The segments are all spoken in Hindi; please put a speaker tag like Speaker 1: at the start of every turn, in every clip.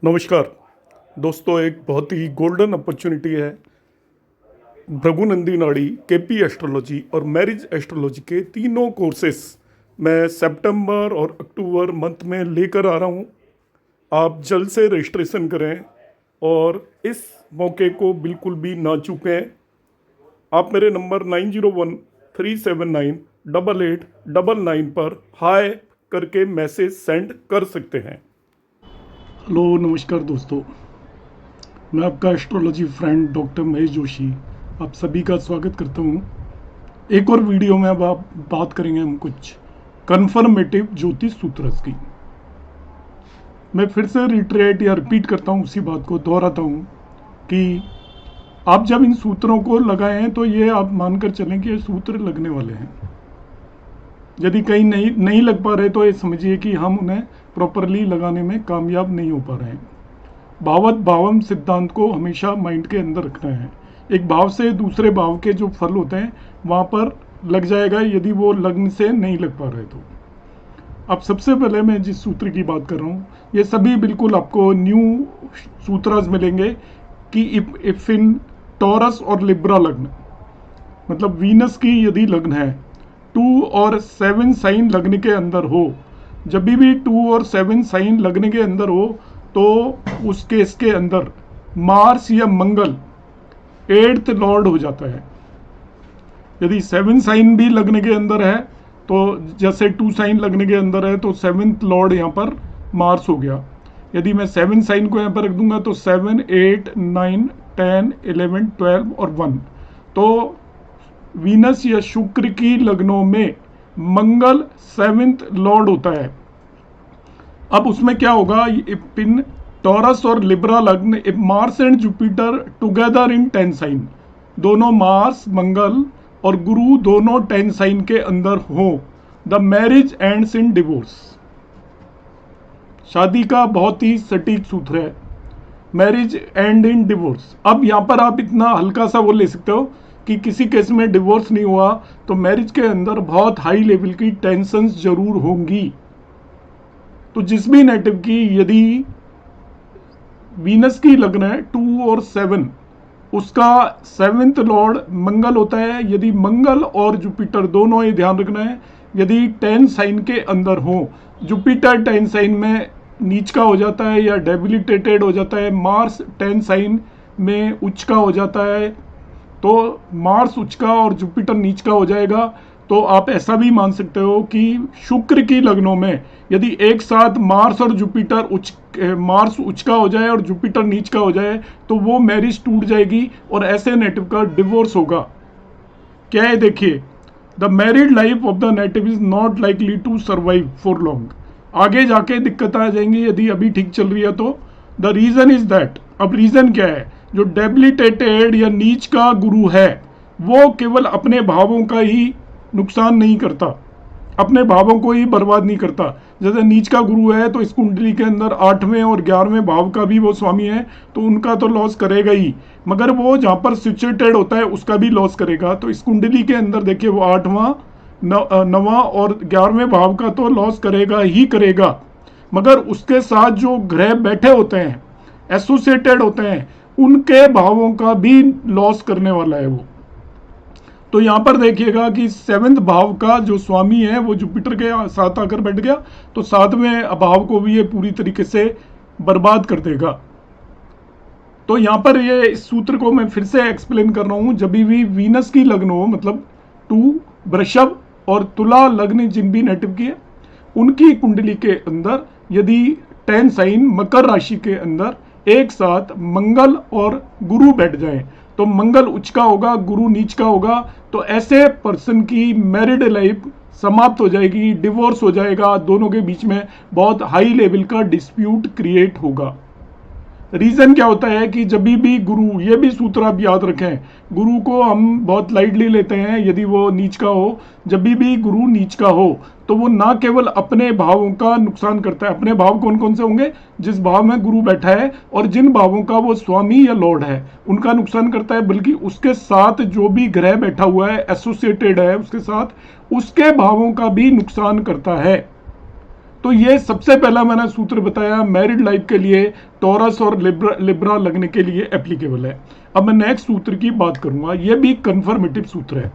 Speaker 1: नमस्कार दोस्तों, एक बहुत ही गोल्डन अपॉर्चुनिटी है। भृगुनंदी नाड़ी, केपी एस्ट्रोलॉजी और मैरिज एस्ट्रोलॉजी के तीनों कोर्सेस मैं सितंबर और अक्टूबर मंथ में लेकर आ रहा हूँ। आप जल्द से रजिस्ट्रेशन करें और इस मौके को बिल्कुल भी ना चूकें। आप मेरे नंबर 9013798899 पर हाय करके मैसेज सेंड कर सकते हैं। हेलो नमस्कार दोस्तों, मैं आपका astrology friend doctor Mahesh Joshi आप सभी का स्वागत करता हूँ। एक और वीडियो में अब आप बात करेंगे हम कुछ कन्फर्मेटिव ज्योतिष सूत्र की। मैं फिर से रिट्रेट या रिपीट करता हूँ, उसी बात को दोहराता हूँ कि आप जब इन सूत्रों को लगाएं तो ये आप मानकर चलें कि ये सूत्र लगने वाले हैं। यदि कहीं नहीं लग पा रहे तो ये समझिए कि हम उन्हें प्रॉपरली लगाने में कामयाब नहीं हो पा रहे हैं। भावत भावम सिद्धांत को हमेशा माइंड के अंदर रखना है। एक भाव से दूसरे भाव के जो फल होते हैं वहाँ पर लग जाएगा, यदि वो लग्न से नहीं लग पा रहे तो। अब सबसे पहले मैं जिस सूत्र की बात कर रहा हूँ, ये सभी बिल्कुल आपको न्यू सूत्रास मिलेंगे कि इफ इन टॉरस और लिब्रा लग्न, मतलब वीनस की यदि लग्न है 2 और 7 साइन लगने के अंदर हो, जब भी 2 और 7 साइन लगने के अंदर हो तो उस केस के अंदर मार्स या मंगल 8th लॉर्ड हो जाता है। यदि 7 साइन भी लगने के अंदर है तो जैसे 2 साइन लगने के अंदर है तो 7th लॉर्ड यहाँ पर मार्स हो गया। यदि मैं 7 साइन को यहाँ पर रख दूंगा तो 7, 8, 9, 10, 11, 12 और 1, तो वीनस या शुक्र की लग्नों में मंगल 7th लॉर्ड होता है। अब उसमें क्या होगा, इन टॉरस और Libra lagna Mars and Jupiter together in 10 sign, दोनों मार्स मंगल और गुरु दोनों 10 साइन के अंदर हो, the marriage ends in divorce. शादी का बहुत ही सटीक सूत्र है, मैरिज एंड इन डिवोर्स। अब यहां पर आप इतना हल्का सा वो ले सकते हो कि किसी केस में डिवोर्स नहीं हुआ तो मैरिज के अंदर बहुत हाई लेवल की टेंशन्स जरूर होंगी। तो जिस भी नेटिव की यदि वीनस की लग्न है 2 और 7, उसका 7th लॉर्ड मंगल होता है। यदि मंगल और जुपिटर दोनों, ये ध्यान रखना है, यदि 10 साइन के अंदर हो, जुपिटर 10 साइन में नीच का हो जाता है या डेबिलिटेटेड हो जाता है, मार्स 10 साइन में उच्च का हो जाता है, तो मार्स उच्च का और जुपिटर नीच का हो जाएगा। तो आप ऐसा भी मान सकते हो कि शुक्र की लग्नों में यदि एक साथ मार्स और जुपिटर मार्स उच्च का हो जाए और जुपिटर नीच का हो जाए तो वो मैरिज टूट जाएगी और ऐसे नेटिव का डिवोर्स होगा। क्या है देखिए, the married life of the native is not likely to survive for long. आगे जाके दिक्कत आ जाएंगी यदि अभी ठीक चल रही है तो। द रीजन इज दैट, अब रीजन क्या है, जो डेबिलिटेटेड या नीच का गुरु है वो केवल अपने भावों का ही नुकसान नहीं करता, अपने भावों को ही बर्बाद नहीं करता। जैसे नीच का गुरु है तो इस कुंडली के अंदर 8वें और 11वें भाव का भी वो स्वामी है, तो उनका तो लॉस करेगा ही, मगर वो जहाँ पर सिचुएटेड होता है उसका भी लॉस करेगा। तो इस कुंडली के अंदर देखिए वो 8वां 9वां और 11वें भाव का तो लॉस करेगा ही करेगा, मगर उसके साथ जो ग्रह बैठे होते हैं, एसोसिएटेड होते हैं, उनके भावों का भी लॉस करने वाला है वो। तो यहां पर देखिएगा कि 7th भाव का जो स्वामी है वो जुपिटर के साथ आकर बैठ गया, तो 7वें भाव को भी ये पूरी तरीके से बर्बाद कर देगा। तो यहां पर ये इस सूत्र को मैं फिर से एक्सप्लेन कर रहा हूं। जब भी वीनस की लग्न हो, मतलब 2 वृषभ और तुला लग्न जिन भी नेटिव की है, उनकी कुंडली के अंदर यदि 10 साइन मकर राशि के अंदर एक साथ मंगल और गुरु बैठ जाए तो मंगल उच्च का होगा, गुरु नीच का होगा, तो ऐसे पर्सन की मैरिड लाइफ समाप्त हो जाएगी, डिवोर्स हो जाएगा, दोनों के बीच में बहुत हाई लेवल का डिस्प्यूट क्रिएट होगा। रीजन क्या होता है कि जब भी गुरु, ये भी सूत्र आप याद रखें, गुरु को हम बहुत लाइटली लेते हैं यदि वो नीच का हो। जब भी गुरु नीच का हो तो वो ना केवल अपने भावों का नुकसान करता है, अपने भाव कौन कौन से होंगे, जिस भाव में गुरु बैठा है और जिन भावों का वो स्वामी या लॉर्ड है उनका नुकसान करता है, बल्कि उसके साथ जो भी ग्रह बैठा हुआ है, एसोसिएटेड है उसके साथ, उसके भावों का भी नुकसान करता है। तो ये सबसे पहला मैंने सूत्र बताया मैरिड लाइफ के लिए, टॉरस और लिब्रा लगने के लिए एप्लीकेबल है। अब मैं नेक्स्ट सूत्र की बात करूंगा, ये भी कंफर्मेटिव सूत्र है।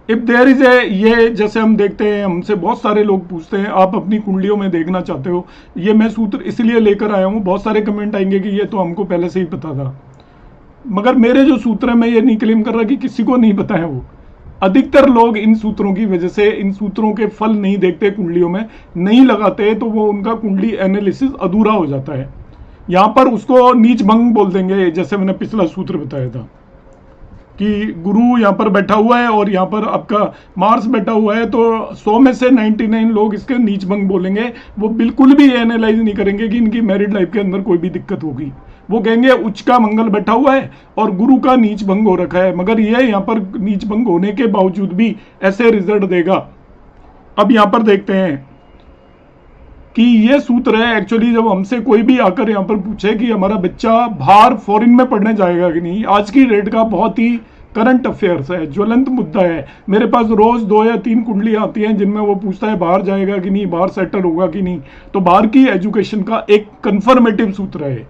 Speaker 1: इफ देयर इज ए, ये जैसे हम देखते हैं, हमसे बहुत सारे लोग पूछते हैं आप अपनी कुंडलियों में देखना चाहते हो, ये मैं सूत्र इसलिए लेकर आया हूं, बहुत सारे कमेंट आएंगे कि ये तो हमको पहले से ही पता था, मगर मेरे जो सूत्र है मैं ये नहीं क्लेम कर रहा कि किसी को नहीं पता है। वो अधिकतर लोग इन सूत्रों की वजह से इन सूत्रों के फल नहीं देखते, कुंडलियों में नहीं लगाते, तो वो उनका कुंडली एनालिसिस अधूरा हो जाता है। यहां पर उसको नीच भंग बोल देंगे, जैसे मैंने पिछला सूत्र बताया था कि गुरु यहाँ पर बैठा हुआ है और यहाँ पर आपका मार्स बैठा हुआ है, तो 100 में से 99 लोग इसके नीच भंग बोलेंगे। वो बिल्कुल भी एनालाइज नहीं करेंगे कि इनकी मैरिड लाइफ के अंदर कोई भी दिक्कत होगी। वो कहेंगे उच्च का मंगल बैठा हुआ है और गुरु का नीच भंग हो रखा है, मगर ये यहाँ पर नीच भंग होने के बावजूद भी ऐसे रिजल्ट देगा। अब यहाँ पर देखते हैं कि ये सूत्र है एक्चुअली, जब हमसे कोई भी आकर यहाँ पर पूछे कि हमारा बच्चा बाहर फॉरेन में पढ़ने जाएगा कि नहीं, आज की डेट का बहुत ही करंट अफेयर्स है, ज्वलंत मुद्दा है। मेरे पास रोज 2 या 3 कुंडलियां आती हैं जिनमें वो पूछता है बाहर जाएगा कि नहीं, बाहर सेटल होगा कि नहीं। तो बाहर की एजुकेशन का एक कंफर्मेटिव सूत्र है,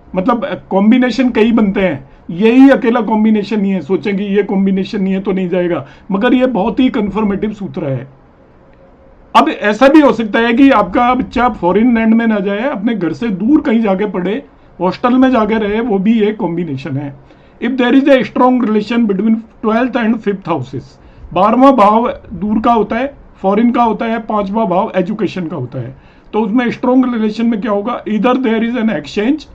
Speaker 1: मतलब कॉम्बिनेशन कई बनते हैं, यही अकेला कॉम्बिनेशन नहीं है। सोचेंगे ये कॉम्बिनेशन नहीं है तो नहीं जाएगा, मगर ये बहुत ही कंफर्मेटिव सूत्र है। अब ऐसा भी हो सकता है कि आपका बच्चा फॉरेन लैंड में ना जाए, अपने घर से दूर कहीं जाके पढ़े, हॉस्टल में जाके रहे, वो भी एक कॉम्बिनेशन है। If there is a strong relation between 12th and 5th houses, 12वां भाव दूर का होता है, फॉरेन का होता है, 5वां भाव एजुकेशन का होता है। तो उसमें स्ट्रॉन्ग रिलेशन में क्या होगा, इधर there is an exchange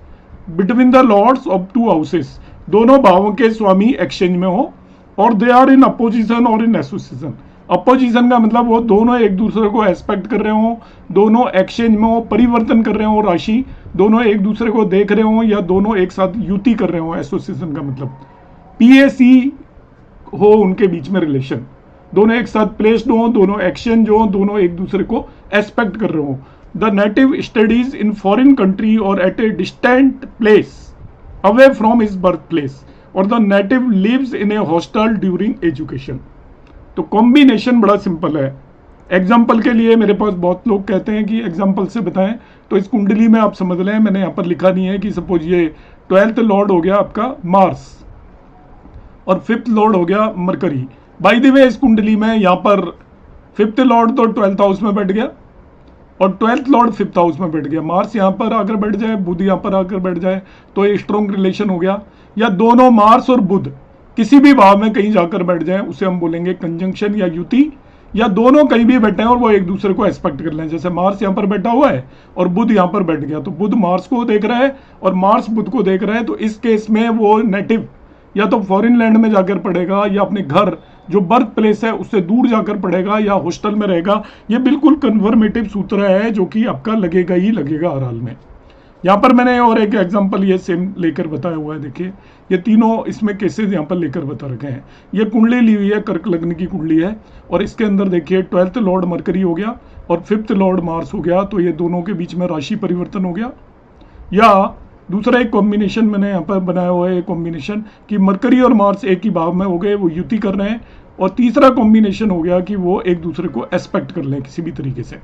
Speaker 1: between the lords of 2 houses, दोनों भावों के स्वामी एक्सचेंज में हो, और दे आर इन अपोजिशन और इन एसोसिएशन। अपोजिशन का मतलब वो दोनों एक दूसरे को एस्पेक्ट कर रहे हो, दोनों एक्सचेंज में हो, परिवर्तन कर रहे हो राशि, दोनों एक दूसरे को देख रहे हो, या दोनों एक साथ युति कर रहे हो। एसोसिएशन का मतलब PAC हो, उनके बीच में रिलेशन, दोनों एक साथ प्लेस्ड हो, दोनों एक्सचेंज हो, दोनों एक दूसरे को एस्पेक्ट कर रहे हो। The native studies in foreign country और at a distant place away from his birth place, और the native lives in a hostel during education. तो कॉम्बिनेशन बड़ा सिंपल है। एग्जाम्पल के लिए मेरे पास बहुत लोग कहते हैं कि एग्जाम्पल से बताएं, तो इस कुंडली में आप समझ लें, मैंने यहाँ पर लिखा नहीं है कि सपोज ये 12th लॉर्ड हो गया आपका मार्स और 5th लॉर्ड हो गया मरकरी। बाय द वे इस कुंडली में यहाँ पर 5th लॉर्ड तो 12th हाउस में बैठ गया और 12th लॉर्ड 5th हाउस में बैठ गया। मार्स यहाँ पर आकर बैठ जाए, बुध यहाँ पर आकर बैठ जाए, तो ये स्ट्रॉन्ग रिलेशन हो गया। या दोनों मार्स और बुध किसी भी भाव में कहीं जाकर बैठ जाए, उसे हम बोलेंगे कंजंक्शन या युति। या दोनों कहीं भी बैठे हैं और वो एक दूसरे को एस्पेक्ट कर लें, जैसे मार्स यहाँ पर बैठा हुआ है और बुध यहाँ पर बैठ गया, तो बुध मार्स को देख रहा है और मार्स बुध को देख रहा है। तो इस केस में वो नेटिव या तो फॉरेन लैंड में जाकर पढ़ेगा, या अपने घर जो बर्थ प्लेस है उससे दूर जाकर पढ़ेगा, या हॉस्टल में रहेगा। ये बिल्कुल कन्फर्मेटिव सूत्र है जो कि आपका लगेगा ही लगेगा हर हाल में। यहाँ पर मैंने और एक एग्जांपल ये सेम लेकर बताया हुआ है, देखिए ये तीनों इसमें केसेस यहाँ पर लेकर बता रखे हैं। ये कुंडली ली हुई है, कर्क लग्न की कुंडली है, और इसके अंदर देखिए 12th लॉर्ड मरकरी हो गया और 5th लॉर्ड मार्स हो गया, तो ये दोनों के बीच में राशि परिवर्तन हो गया। या दूसरा एक कॉम्बिनेशन मैंने यहाँ पर बनाया हुआ है, कॉम्बिनेशन कि मरकरी और मार्स एक ही भाव में हो गए, वो युति कर रहे हैं। और तीसरा कॉम्बिनेशन हो गया कि वो एक दूसरे को एस्पेक्ट कर लें, किसी भी तरीके से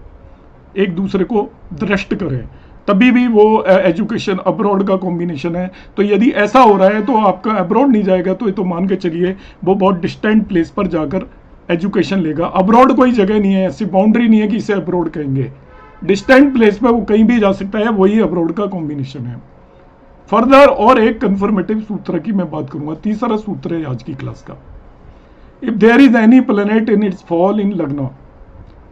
Speaker 1: एक दूसरे को दृष्ट करें, तभी भी वो एजुकेशन अब्रॉड का कॉम्बिनेशन है। तो यदि ऐसा हो रहा है तो आपका अब्रॉड नहीं जाएगा, तो ये तो मान के चलिए वो बहुत डिस्टेंट प्लेस पर जाकर एजुकेशन लेगा। अब्रॉड कोई जगह नहीं है, ऐसी बाउंड्री नहीं है कि इसे अब्रॉड कहेंगे, डिस्टेंट प्लेस पर वो कहीं भी जा सकता है, वही अब्रॉड का कॉम्बिनेशन है। फर्दर और एक कंफर्मेटिव सूत्र की मैं बात करूंगा, तीसरा सूत्र है आज की क्लास का। If there is any planet in its fall in lagna,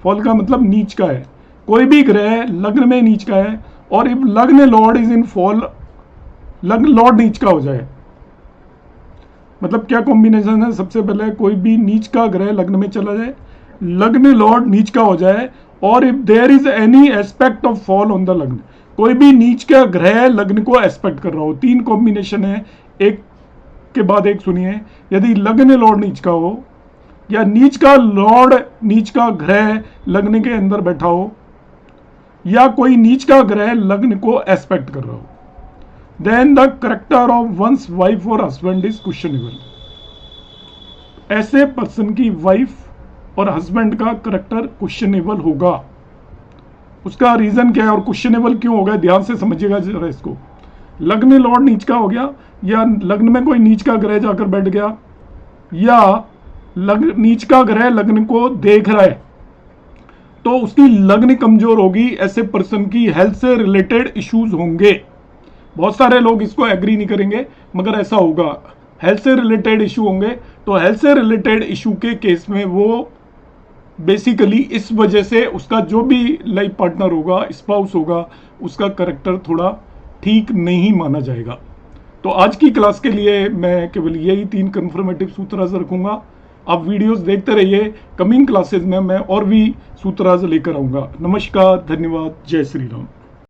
Speaker 1: fall का मतलब नीच का है, कोई भी ग्रह लग्न में नीच का है, और इफ लग्न लॉर्ड इज इन फॉल, लग्न लॉर्ड नीच का हो जाए, मतलब क्या कॉम्बिनेशन है, सबसे पहले कोई भी नीच का ग्रह लग्न में चला जाए, लग्न लॉर्ड नीच का हो जाए, और if there is any aspect of fall on the lagna, कोई भी नीच का ग्रह लग्न को एस्पेक्ट कर रहा हो। 3 कॉम्बिनेशन है, एक के बाद एक सुनिए। यदि लग्न लॉर्ड नीच का हो, या नीच का लॉर्ड नीच का ग्रह लग्न के अंदर बैठा हो, या कोई नीच का ग्रह लग्न को एस्पेक्ट कर रहा हो, then the character of one's wife और हस्बैंड इज क्वेश्चनेबल। ऐसे पर्सन की वाइफ और हस्बैंड का करेक्टर क्वेश्चनेबल होगा। उसका रीजन क्या है और क्वेश्चनेबल क्यों हो गया, ध्यान से समझिएगा जरा इसको। लग्न लॉर्ड नीच का हो गया, या लग्न में कोई नीच का ग्रह जाकर बैठ गया, या लग्न नीच का ग्रह लग्न को देख रहा है, तो उसकी लग्न कमजोर होगी। ऐसे पर्सन की हेल्थ से रिलेटेड इश्यूज होंगे। बहुत सारे लोग इसको एग्री नहीं करेंगे, मगर ऐसा होगा, हेल्थ से रिलेटेड इशू होंगे। तो हेल्थ से रिलेटेड इशू के केस में वो बेसिकली इस वजह से उसका जो भी लाइफ पार्टनर होगा, स्पाउस होगा, उसका करेक्टर थोड़ा ठीक नहीं माना जाएगा। तो आज की क्लास के लिए मैं केवल यही 3 कंफर्मेटिव सूत्राज रखूंगा। आप वीडियोस देखते रहिए, कमिंग क्लासेस में मैं और भी सूत्राज लेकर आऊंगा। नमस्कार, धन्यवाद, जय श्री राम।